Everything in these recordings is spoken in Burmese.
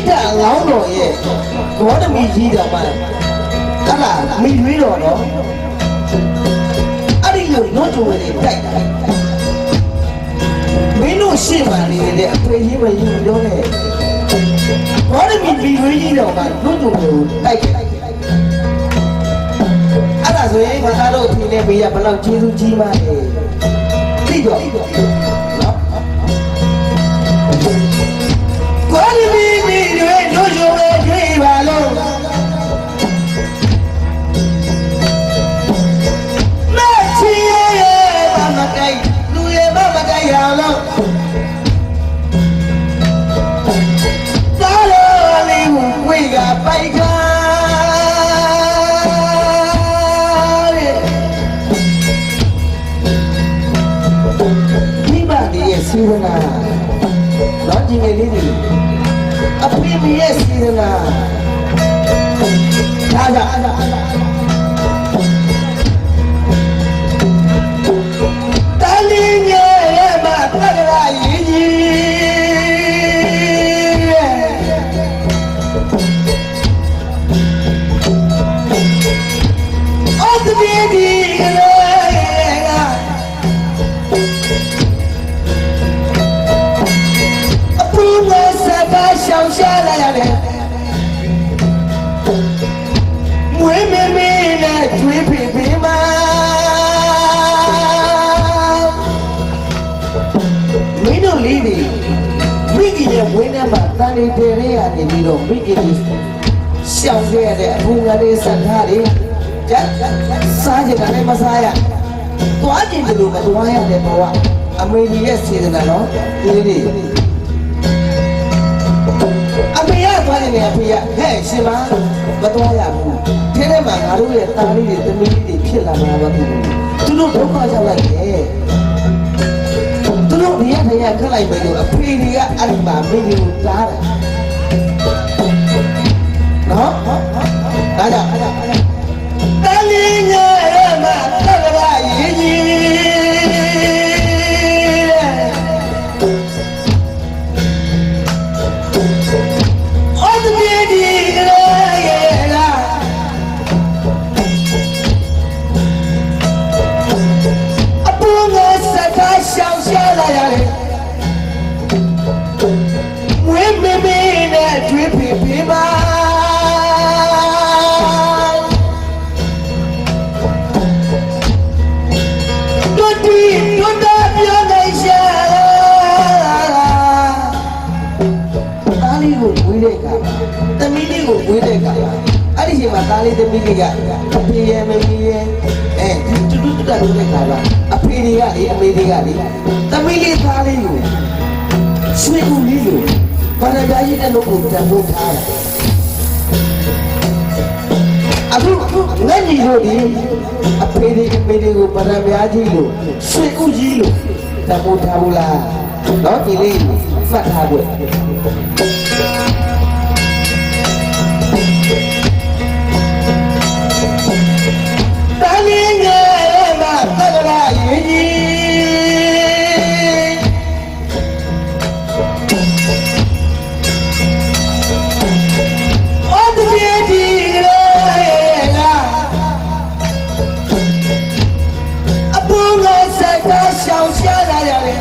တာလောင်းတော်ရဲ့ဘောဓမီကြီးတော်မှာအဲ့ဒါမိရွေးတော်နော်အဲ့ဒီလိုနှုတ်ကြွယ်နေတိုက်တာမင်းတို့ရှေ့မှာနေတဲ့အဖေကြီးမယူတော့နဲ့ဘောဓမီမိရွေးကြီးတော်မှာနှုတ်ကြွယ်ကိုတိုက်တယ်အဲ့ဒါဆိုရင်ငါတို့အဖေနဲ့မေးရဘယ်လောက်ကျေးဇူးကြီးမှလဲသိတော့နော်ဘောဓမီမိရွေးနှုတ်ကြွယ်တွေ့ပါလို့ရလို့သားတော်လေးကိုဝေကပိုက်ကားမိဘတည်းရဲ့စေဝနာတော့ဒီငယ်လေးတွေအဖေမရဲ့စေဝနာဒါကြောင့်တာလင်းရဲ့တက္ကရာကြီးအော်တပည့်ဒီကလေးကအပူမစကားရှောင်ရှားလာရတယ်မွေးမင်းနဲ့ကျွေးဖေဖေမလေးတွေမိခင်ရဲ့ဝင်းထဲမှာတန်နေတယ်ရနေပြီးတော့မိခင်ကြီးရှောင်ခဲ့ရတဲ့အကူငါလေးစံထားတယ်ကြက်စားကြတယ်မစားရသွားကြည့်တယ်လို့မသွားရတယ်ဘဝအမေကြီးရဲ့စေတနာတော့ဒီလေးအမေရသွားနေတယ်အဖေကဟဲ့ရှင်မမသွားရဘူးထဲထဲမှာငါတို့ရဲ့တာလေးတွေသမီးလေးတွေဖြစ်လာမှာပါသူတို့ဒုက္ခရောက်လိုက်တယ်သူတို့ဒီရက်ခက်လိုက်မယ်လို့အဖေတွေကအဲ့ဒီမှာမိမိကိုတားတယ်နော်ဒါကြောင့်တလင်းငယ်ရမှာသက္ကရာရေးကြီးအော်တပည့်ဒီကလေးရဲ့လားအပူငါစကားရှောင်ရှားလာရတယ်ဝင်းမင်းနဲ့ကျွေးဖေဖေပါတို့တီတို့တာပြောနိုင်ရှာတားလေးကိုဝေးတဲ့ကသမီးလေးကိုဝေးတဲ့ကအဲ့ဒီချိန်မှာတားလေးသမီးလေးကအဖေရဲ့မမီးရဲ့တူတူတူတာလုပ်တဲ့ခါကအဖေတွေကလေအမေတွေကလေသမီးလေးသားလေးကိုဆွေဦးလေးကိုဘာသာကြားရေးတဲ့လို့ကိုတန်ဖိုးထားတာအခုငါညီတို့ဒီအဖေတွေအမေတွေကိုဘာသာကြားကြီးလို့ဆွေဦးကြီးလို့တန်ဖိုးထားဘူးလားတော့ဒီလေးဖတ်ထားဖို့တလင်းငယ်မှာသက္ကရာရေးကြီးရှောင်ရှားလာရတယ်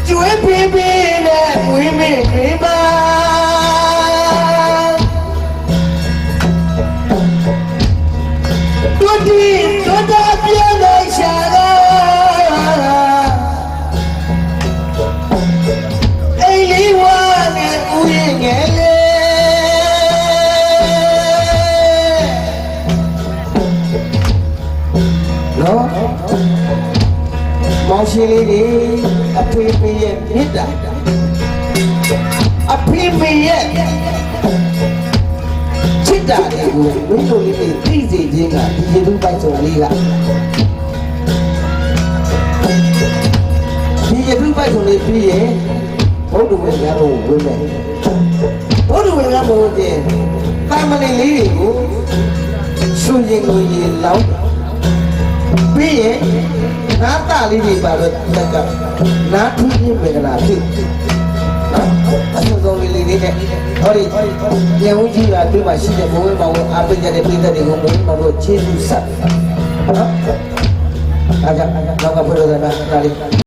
ကျွေးပြင်းပြင်းနဲ့ဝင်းမင်းတွေပါတို့တီတို့တာပြန်လိုက်ရှာတော့အိမ်လေးဝါနဲ့ဦးရင်ငယ်နော်မောင်ရှင်လေးတွေအဖေဖေရဲ့မြစ်တာအဖေဖေရဲ့ချစ်တာတွေကိုမင်းတို့လေးတွေသိစေခြင်းကဒီရေလူပိုက်စုံလေးကဒီရေလူပိုက်စုံလေးပြီးရင်ဘုဒ္ဓဝင်ရတော့ဝင်မယ်ဘုဒ္ဓဝင်ကမဟုတ်ရင်တာမဏေလေးတွေကိုဆွေရင်ကိုရေလောင်းပြီးရင်နားတလေးတွေပါတော့တက်ကနားထူးခြင်းပဲကလားဖြစ်နော် အဆုံးဆုံးလေးလေးနဲ့ဟောဒီညဝကြီးကတွေ့မှရှိတဲ့ဘဝမောင်အားပေးကြတဲ့ပြည်သက်တွေကိုဘဝမောင်တို့ကျေးဇူးဆက်နော်အားကြောင့်နောက်ကဘုရားကဒါလေး